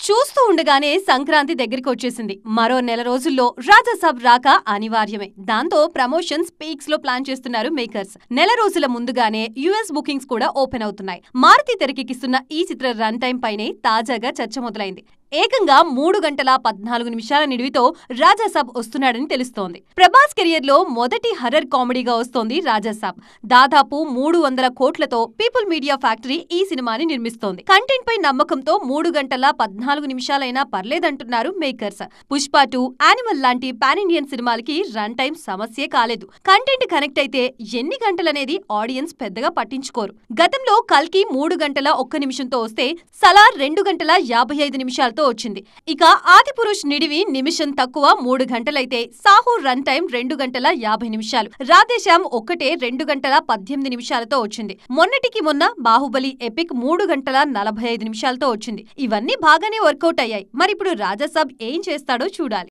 చూస్తూ ఉండగానే సంక్రాంతి దగ్గరికి వచ్చేసింది. మరో నెల రోజుల్లో రాజాసాబ్ రాక అనివార్యమే. దాంతో ప్రమోషన్స్ పీక్స్ లో ప్లాన్ చేస్తున్నారు మేకర్స్. నెల రోజుల ముందుగానే యుఎస్ బుకింగ్స్ కూడా ఓపెన్ అవుతున్నాయి. మారుతి తెరకెక్కిస్తున్న ఈ చిత్ర రన్ టైం పైనే తాజాగా చర్చ మొదలైంది. ఏకంగా 3 గంటల 14 నిమిషాల నిడివితో రాజాసాబ్ వస్తున్నాడని తెలుస్తోంది. ప్రభాస్ కెరియర్ లో మొదటి హర్రర్ కామెడీగా వస్తోంది రాజాసాబ్. దాదాపు 300 కోట్లతో పీపుల్ మీడియా ఫ్యాక్టరీ ఈ సినిమాని నిర్మిస్తోంది. కంటెంట్ పై నమ్మకంతో 3 గంటల 14 నిమిషాలైనా పర్లేదంటున్నారు మేకర్స్. పుష్ప 2, యానిమల్ లాంటి పాన్ ఇండియన్ సినిమాలకి రన్ టైం సమస్యే కాలేదు. కంటెంట్ కనెక్ట్ అయితే ఎన్ని గంటలనేది ఆడియన్స్ పెద్దగా పట్టించుకోరు. గతంలో కల్కి 3 గంటల 1 నిమిషంతో వస్తే సలార్ 2 గంటల 55 నిమిషాలతో వచ్చింది. ఇక ఆదిపురుష్ నిడివి నిమిషం తక్కువ 3 గంటలైతే సాహో రన్ టైం 2 గంటల 50 నిమిషాలు. రాధేశ్యామ్ ఒక్కటే 2 గంటల 18 నిమిషాలతో వచ్చింది. మొన్నటికి మొన్న బాహుబలి ఎపిక్ 3 గంటల 45 నిమిషాలతో వచ్చింది. ఇవన్నీ బాగానే వర్కౌట్ అయ్యాయి. మరిప్పుడు రాజాసాబ్ ఏం చేస్తాడో చూడాలి.